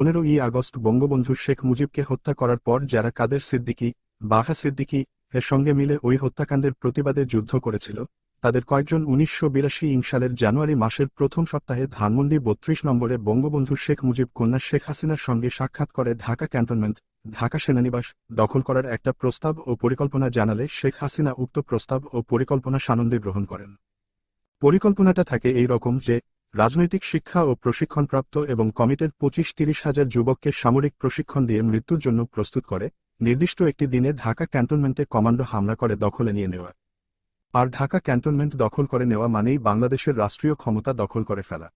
15ই August Bangabandhu Sheikh মুজিবকে হত্যা করার পর যারা কাদের সিদ্দিকী, বাঘা সিদ্দিকী এর সঙ্গে মিলে ওই হত্যাকাণ্ডের প্রতিবাদে যুদ্ধ করেছিল, তাদের কয়েকজন 1982 সালের জানুয়ারি মাসের প্রথম সপ্তাহে ধানমন্ডি 32 নম্বরে বঙ্গবন্ধু শেখ মুজিব কন্যা শেখ হাসিনার সঙ্গে সাক্ষাৎ করে ঢাকা ক্যান্টনমেন্ট, ঢাকা সেনানিবাস দখল করার একটা প্রস্তাব ও পরিকল্পনা জানালে শেখ হাসিনা উক্ত প্রস্তাব ও পরিকল্পনা সানন্দে গ্রহণ করেন। পরিকল্পনাটা থাকে এই রকম যে, রাজনৈতিক শিক্ষা ও প্রশিক্ষণপ্রাপ্ত এবং কমিটেড 25-30 হাজার যুবককে সামরিক প্রশিক্ষণ দিয়ে মৃত্যুর জন্য প্রস্তুত করে নির্দিষ্ট একটি দিনে ঢাকা ক্যান্টনমেন্টে কমান্ডো হামলা করে দখলে নিয়ে নেওয়া। আর ঢাকা ক্যান্টনমেন্ট দখল করে নেওয়া মানেই বাংলাদেশের রাষ্ট্রীয় ক্ষমতা দখল করে ফেলা।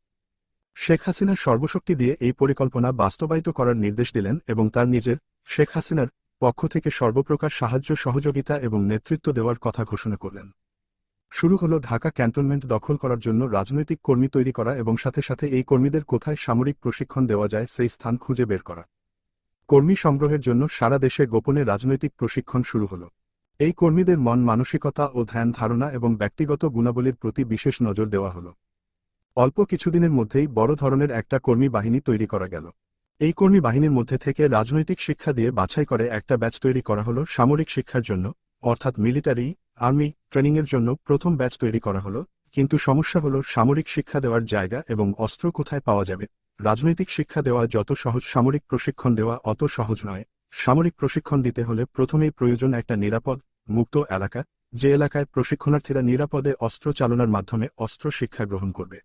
শেখ হাসিনা সর্বশক্তি দিয়ে এই পরিকল্পনা বাস্তবায়িত করার নির্দেশ দিলেন এবং তার নিজের, শেখ হাসিনার, পক্ষ থেকে সর্বপ্রকার সাহায্য সহযোগিতা এবং নেতৃত্ব দেওয়ার কথা ঘোষণা করলেন। শুরু হলো ঢাকা ক্যান্টনমেন্ট দখল করার জন্য রাজনৈতিক কর্মী তৈরি করা এবং সাথে সাথে এই কর্মীদের কোথায় সামরিক প্রশিক্ষণ দেওয়া যায় সেই স্থান খুঁজে বের করা। কর্মী সংগ্রহের জন্য সারা দেশে গোপনে রাজনৈতিক প্রশিক্ষণ শুরু হলো। এই কর্মীদের মন মানসিকতা ও ধ্যান ধারণা এবং ব্যক্তিগত গুণাবলীর প্রতি বিশেষ নজর দেওয়া হলো। অল্প কিছুদিনের মধ্যেই বড় ধরনের একটা কর্মী বাহিনী তৈরি করা গেল। এই কর্মী বাহিনীর মধ্যে থেকে রাজনৈতিক শিক্ষা দিয়ে বাছাই করে একটা ব্যাচ তৈরি করা হলো সামরিক শিক্ষার জন্য, অর্থাৎ মিলিটারি, আর্মি ট্রেনিংয়ের জন্য প্রথম ব্যাচ তৈরি করা হলো। কিন্তু সমস্যা হলো সামরিক শিক্ষা দেওয়ার জায়গা এবং অস্ত্র কোথায় পাওয়া যাবে। রাজনৈতিক শিক্ষা দেওয়া যত সহজ, সামরিক প্রশিক্ষণ দেওয়া অত সহজ নয়। সামরিক প্রশিক্ষণ দিতে হলে প্রথমেই প্রয়োজন একটা নিরাপদ, মুক্ত এলাকা, যে এলাকায় প্রশিক্ষণার্থীরা নিরাপদে অস্ত্র চালনার মাধ্যমে অস্ত্র শিক্ষা গ্রহণ করবে।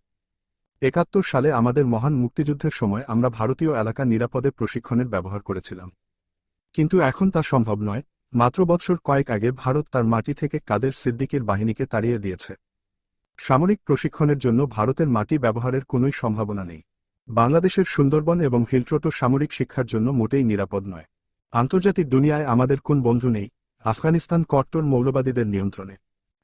71 সালে আমাদের মহান মুক্তিযুদ্ধের সময় আমরা ভারতীয় এলাকা নিরাপদে প্রশিক্ষণের ব্যবহার করেছিলাম। কিন্তু এখন তা সম্ভব নয়। মাত্র বছর কয়েক আগে ভারত তার মাটি থেকে কাদের সিদ্দিকীর বাহিনীকে তাড়িয়ে দিয়েছে। সামরিক প্রশিক্ষণের জন্য ভারতের মাটি ব্যবহারের কোনোই সম্ভাবনা নেই। বাংলাদেশের সুন্দরবন এবং হিলট্রোটো সামরিক শিক্ষার জন্য মোটেই নিরাপদ নয়। আন্তর্জাতিক দুনিয়ায় আমাদের কোন বন্ধু নেই। আফগানিস্তান কট্টর মৌলবাদীদের নিয়ন্ত্রণে,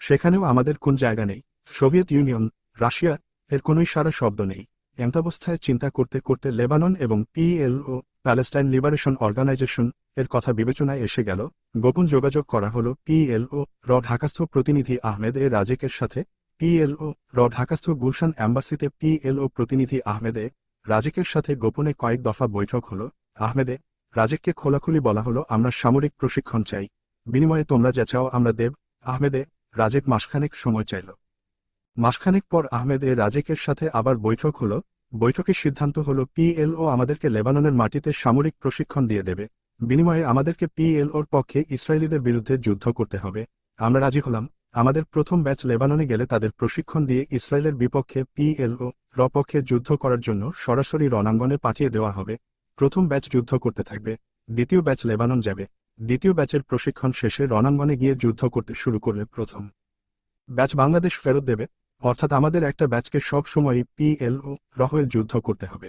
সেখানেও আমাদের কোন জায়গা নেই। সোভিয়েত ইউনিয়ন, রাশিয়া এর কোনোই সারা শব্দ নেই। এমতাবস্থায় চিন্তা করতে করতে লেবানন এবং পিএলও, প্যালেস্টাইন লিবারেশন অর্গানাইজেশন এর কথা বিবেচনায় এসে গেল। গোপন যোগাযোগ করা হলো পিএলও ঢাকাস্থ প্রতিনিধি আহমেদ এ রাজেকের সাথে। পিএলও ঢাকাস্থ গুলশান অ্যাম্বাসিতে পিএলও প্রতিনিধি আহমেদ এ রাজেকের সাথে গোপনে কয়েক দফা বৈঠক হলো। আহমেদে রাজেককে খোলাখুলি বলা হলো, আমরা সামরিক প্রশিক্ষণ চাই, বিনিময়ে তোমরা যা চাও আমরা দেব। আহমেদে রাজেক মাসখানেক সময় চাইল। মাসখানেক পর আহমেদ এ রাজেকের সাথে আবার বৈঠক হলো। বৈঠকের সিদ্ধান্ত হলো পিএলও আমাদেরকে লেবাননের মাটিতে সামরিক প্রশিক্ষণ দিয়ে দেবে, বিনিময়ে আমাদেরকে পিএলওর পক্ষে ইসরায়েলিদের বিরুদ্ধে যুদ্ধ করতে হবে। আমরা রাজি হলাম। আমাদের প্রথম ব্যাচ লেবাননে গেলে তাদের প্রশিক্ষণ দিয়ে ইসরায়েলের বিপক্ষে পিএলও পক্ষে যুদ্ধ করার জন্য সরাসরি রণাঙ্গনে পাঠিয়ে দেওয়া হবে। প্রথম ব্যাচ যুদ্ধ করতে থাকবে, দ্বিতীয় ব্যাচ লেবানন যাবে। দ্বিতীয় ব্যাচের প্রশিক্ষণ শেষে রণাঙ্গনে গিয়ে যুদ্ধ করতে শুরু করলে প্রথম ব্যাচ বাংলাদেশ ফেরত দেবে, অর্থাৎ আমাদের একটা ব্যাচকে সব সময়ই পিএলও হয়ে যুদ্ধ করতে হবে।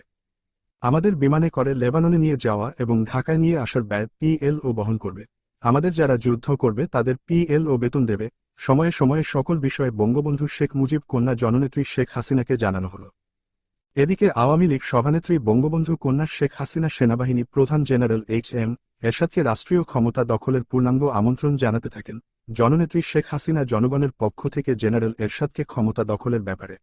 আমাদের বিমানে করে লেবাননে নিয়ে যাওয়া এবং ঢাকায় নিয়ে আসার ব্যয় পিএলও বহন করবে। আমাদের যারা যুদ্ধ করবে তাদের পিএলও বেতন দেবে। সময়ে সময়ে সকল বিষয়ে বঙ্গবন্ধু শেখ মুজিব কন্যা জননেত্রী শেখ হাসিনাকে জানানো হলো। এদিকে আওয়ামী লীগ সভানেত্রী বঙ্গবন্ধু কন্যা শেখ হাসিনা সেনাবাহিনী প্রধান জেনারেল এইচ.এম. এরশাদকে রাষ্ট্রীয় ক্ষমতা দখলের পূর্ণাঙ্গ আমন্ত্রণ জানাতে থাকেন। জননেত্রী শেখ হাসিনা জনগণের পক্ষ থেকে জেনারেল এরশাদকে ক্ষমতা দখলের ব্যাপারে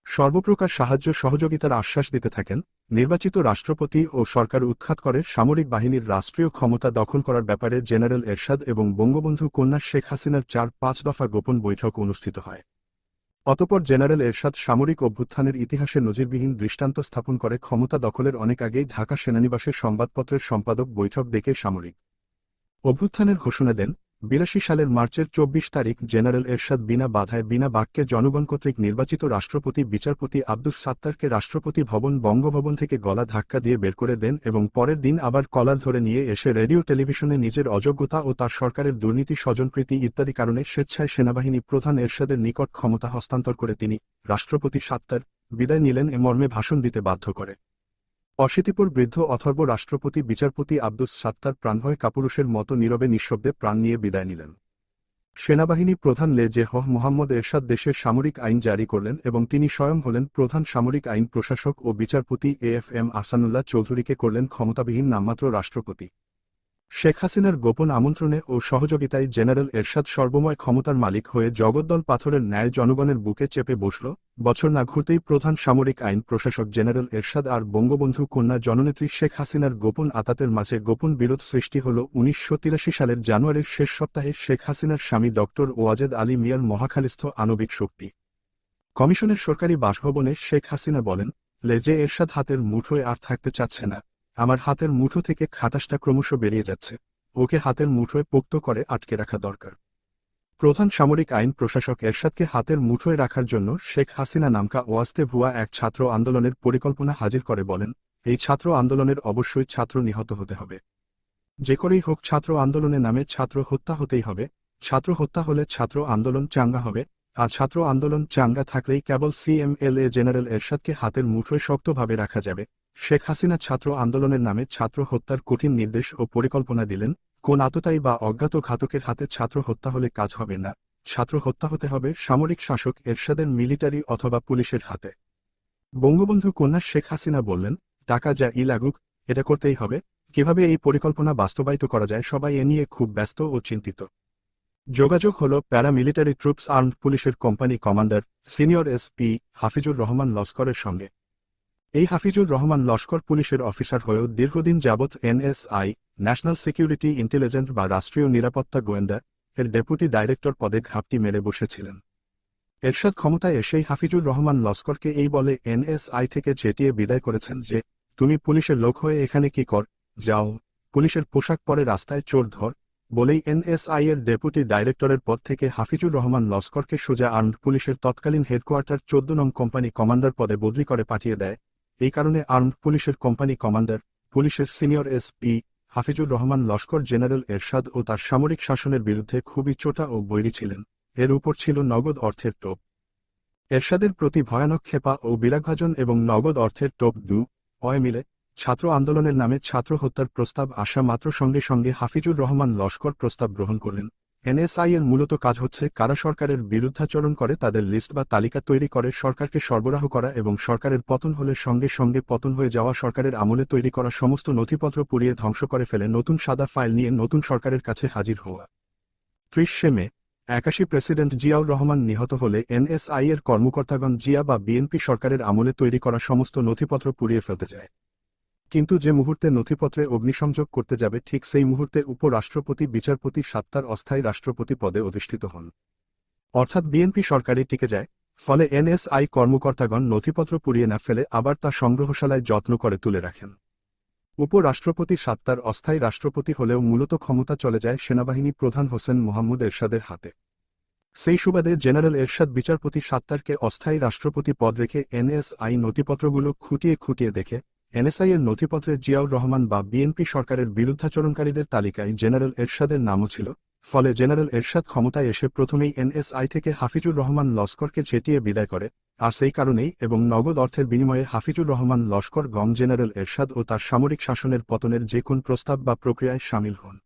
সর্বপ্রকার সাহায্য সহযোগিতার আশ্বাস দিতে থাকেন। নির্বাচিত রাষ্ট্রপতি ও সরকার উৎখাত করে সামরিক বাহিনীর রাষ্ট্রীয় ক্ষমতা দখল করার ব্যাপারে জেনারেল এরশাদ এবং বঙ্গবন্ধু কন্যা শেখ হাসিনার 4-5 দফা গোপন বৈঠক অনুষ্ঠিত হয়। অতঃপর জেনারেল এরশাদ সামরিক অভ্যুত্থানের ইতিহাসে নজিরবিহীন দৃষ্টান্ত স্থাপন করে ক্ষমতা দখলের অনেক আগেই ঢাকা সেনানিবাসের সংবাদপত্রের সম্পাদক বৈঠক ডেকে সামরিক অভ্যুত্থানের ঘোষণা দেন। 82 সালের মার্চের 24 তারিখ জেনারেল এরশাদ বিনা বাধায় বিনা বাক্যে জনগণ কর্তৃক নির্বাচিত রাষ্ট্রপতি বিচারপতি আব্দুস সাত্তারকে রাষ্ট্রপতি ভবন বঙ্গভবন থেকে গলা ধাক্কা দিয়ে বের করে দেন এবং পরের দিন আবার কলার ধরে নিয়ে এসে রেডিও টেলিভিশনে নিজের অযোগ্যতা ও তার সরকারের দুর্নীতি স্বজনপ্রীতি ইত্যাদি কারণে স্বেচ্ছায় সেনাবাহিনী প্রধান এরশাদের নিকট ক্ষমতা হস্তান্তর করে তিনি, রাষ্ট্রপতি সাত্তার, বিদায় নিলেন এ মর্মে ভাষণ দিতে বাধ্য করে। অশীতিপর বৃদ্ধ অথর্ব রাষ্ট্রপতি বিচারপতি আব্দুস সাত্তার প্রাণভয় কাপুরুষের মতো নীরবে নিঃশব্দে প্রাণ নিয়ে বিদায় নিলেন। সেনাবাহিনী প্রধান লে-জে-হ্ মোহাম্মদ এরশাদ দেশের সামরিক আইন জারি করলেন এবং তিনি স্বয়ং হলেন প্রধান সামরিক আইন প্রশাসক ও বিচারপতি এএফএম আহসানুল্লাহ চৌধুরীকে করলেন ক্ষমতাবিহীন নামমাত্র রাষ্ট্রপতি। শেখ হাসিনার গোপন আমন্ত্রণে ও সহযোগিতায় জেনারেল এরশাদ সর্বময় ক্ষমতার মালিক হয়ে জগদ্দল পাথরের ন্যায় জনগণের বুকে চেপে বসল। বছর না ঘুরতেই প্রধান সামরিক আইন প্রশাসক জেনারেল এরশাদ আর বঙ্গবন্ধু কন্যা জননেত্রী শেখ হাসিনার গোপন আতাতের মাঝে গোপন বিরোধ সৃষ্টি হল। ১৯৮৩ সালের জানুয়ারির শেষ সপ্তাহে শেখ হাসিনার স্বামী ডক্টর ওয়াজেদ আলী মিয়ার মহাখালীস্থ আণবিক শক্তি কমিশনের সরকারি বাসভবনে শেখ হাসিনা বলেন, যে এরশাদ হাতের মুঠোয় আর থাকতে চাচ্ছে না। আমার হাতের মুঠো থেকে খাটাসটা ক্রমশ বেরিয়ে যাচ্ছে। ওকে হাতের মুঠোয় পোক্ত করে আটকে রাখা দরকার। প্রধান সামরিক আইন প্রশাসক এরশাদকে হাতের মুঠোয় রাখার জন্য শেখ হাসিনা নামকা ওয়াস্তে ভুয়া এক ছাত্র আন্দোলনের পরিকল্পনা হাজির করে বলেন, এই ছাত্র আন্দোলনের অবশ্যই ছাত্র নিহত হতে হবে। যে করেই হোক ছাত্র আন্দোলনে নামে ছাত্র হত্যা হতেই হবে। ছাত্র হত্যা হলে ছাত্র আন্দোলন চাঙ্গা হবে, আর ছাত্র আন্দোলন চাঙ্গা থাকলেই কেবল সিএমএলএ জেনারেল এরশাদকে হাতের মুঠোয় শক্তভাবে রাখা যাবে। শেখ হাসিনা ছাত্র আন্দোলনের নামে ছাত্র হত্যার কঠিন নির্দেশ ও পরিকল্পনা দিলেন। কোন আততায়ী বা অজ্ঞাত ঘাতকের হাতে ছাত্র হত্যা হলে কাজ হবে না। ছাত্র হত্যা হতে হবে সামরিক শাসক এরশাদের মিলিটারি অথবা পুলিশের হাতে। বঙ্গবন্ধু কন্যা শেখ হাসিনা বললেন, টাকা যা লাগুক, এটা করতেই হবে। কিভাবে এই পরিকল্পনা বাস্তবায়িত করা যায় সবাই এ নিয়ে খুব ব্যস্ত ও চিন্তিত। যোগাযোগ হল প্যারামিলিটারি ট্রুপস আর্মড পুলিশের company commander senior SP Hafizur Rahman লস্করের সঙ্গে। এই হাফিজুর রহমান লস্কর পুলিশের অফিসার হয়েও দীর্ঘদিন যাবৎ এনএসআই, ন্যাশনাল সিকিউরিটি ইন্টেলিজেন্স বা রাষ্ট্রীয় নিরাপত্তা গোয়েন্দা এর ডেপুটি ডাইরেক্টর পদে ঘাপটি মেরে বসেছিলেন। এরশাদ ক্ষমতায় এসেই হাফিজুর রহমান লস্করকে এই বলে এনএসআই থেকে চেটিয়ে বিদায় করেছেন যে, তুমি পুলিশের লোক হয়ে এখানে কি কর, যাও পুলিশের পোশাক পরে রাস্তায় চোর ধর। বলেই এনএসআই এর ডেপুটি ডাইরেক্টরের পদ থেকে হাফিজুর রহমান লস্করকে সোজা আর্মড পুলিশের তৎকালীন হেডকোয়ার্টার ১৪ নং কোম্পানি কমান্ডার পদে বদলি করে পাঠিয়ে দেয়। এই কারণে আর্মড পুলিশের কোম্পানি কমান্ডার, পুলিশের senior SP Hafizur Rahman Laskar general Ershad ও তার সামরিক শাসনের বিরুদ্ধে খুবই চোটা ও বৈরী ছিলেন। এর উপর ছিল নগদ অর্থের টোপ। এরশাদের প্রতি ভয়ানক ক্ষেপা ও বিরাগভাজন এবং নগদ অর্থের টোপ অয় মিলে ছাত্র আন্দোলনের নামে ছাত্র হত্যার প্রস্তাব আসা মাত্র সঙ্গে সঙ্গে হাফিজুর রহমান লস্কর প্রস্তাব গ্রহণ করলেন। এনএসআই এর মূলত কাজ হচ্ছে কারা সরকারের বিরুদ্ধাচরণ করে তাদের লিস্ট বা তালিকা তৈরি করে সরকারকে সরবরাহ করা এবং সরকারের পতন হলে সঙ্গে সঙ্গে পতন হয়ে যাওয়া সরকারের আমলে তৈরি করা সমস্ত নথিপত্র পুড়িয়ে ধ্বংস করে ফেলে নতুন সাদা ফাইল নিয়ে নতুন সরকারের কাছে হাজির হওয়া। ৩০ মে ৮১ প্রেসিডেন্ট জিয়াউর রহমান নিহত হলে এনএসআই এর কর্মকর্তাগণ জিয়া বা বিএনপি সরকারের আমলে তৈরি করা সমস্ত নথিপত্র পুড়িয়ে ফেলতে যায়। কিন্তু যে মুহূর্তে নথিপত্রে অগ্নিসংযোগ করতে যাবে ঠিক সেই মুহূর্তে উপরাষ্ট্রপতি বিচারপতি সাত্তার অস্থায়ী রাষ্ট্রপতি পদে অধিষ্ঠিত হন। অর্থাৎ বিএনপি সরকারই টিকে যায়। ফলে এনএসআই কর্মকর্তাগণ নথিপত্র পুড়িয়ে না ফেলে আবার তা সংগ্রহশালায় যত্ন করে তুলে রাখেন। উপরাষ্ট্রপতি সাত্তার অস্থায়ী রাষ্ট্রপতি হলেও মূলত ক্ষমতা চলে যায় সেনাবাহিনী প্রধান হোসেন মোহাম্মদ এরশাদের হাতে। সেই সুবাদে জেনারেল এরশাদ বিচারপতি সাত্তারকে অস্থায়ী রাষ্ট্রপতি পদ রেখে এনএসআই নথিপত্রগুলো খুঁটিয়ে খুঁটিয়ে দেখে এনএসআই এর নথিপত্রে জিয়াউর রহমান বা বিএনপি সরকারের বিরুদ্ধাচরণকারীদের তালিকায় জেনারেল এরশাদের নামও ছিল। ফলে জেনারেল এরশাদ ক্ষমতায় এসে প্রথমেই এনএসআই থেকে হাফিজুর রহমান লস্করকে ছেটিয়ে বিদায় করে, আর সেই কারণেই এবং নগদ অর্থের বিনিময়ে হাফিজুর রহমান লস্কর জেনারেল এরশাদ ও তার সামরিক শাসনের পতনের যে কোন প্রস্তাব বা প্রক্রিয়ায় সামিল হন।